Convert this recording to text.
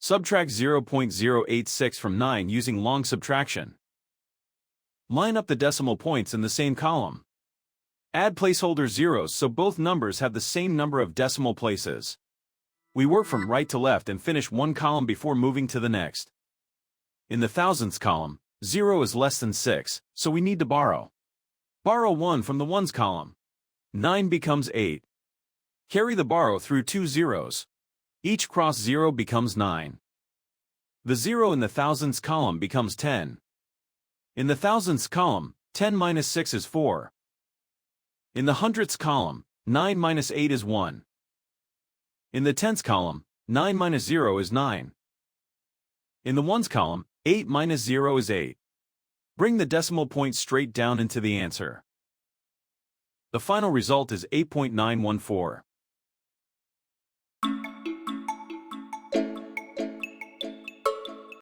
Subtract 0.086 from 9 using long subtraction. Line up the decimal points in the same column. Add placeholder zeros so both numbers have the same number of decimal places. We work from right to left and finish one column before moving to the next. In the thousandths column, 0 is less than 6, so we need to borrow. Borrow 1 from the ones column. 9 becomes 8. Carry the borrow through 2 zeros. Each cross 0 becomes 9. The 0 in the thousandths column becomes 10. In the thousandths column, 10 minus 6 is 4. In the hundredths column, 9 minus 8 is 1. In the tenths column, 9 minus 0 is 9. In the ones column, 8 minus 0 is 8. Bring the decimal point straight down into the answer. The final result is 8.914.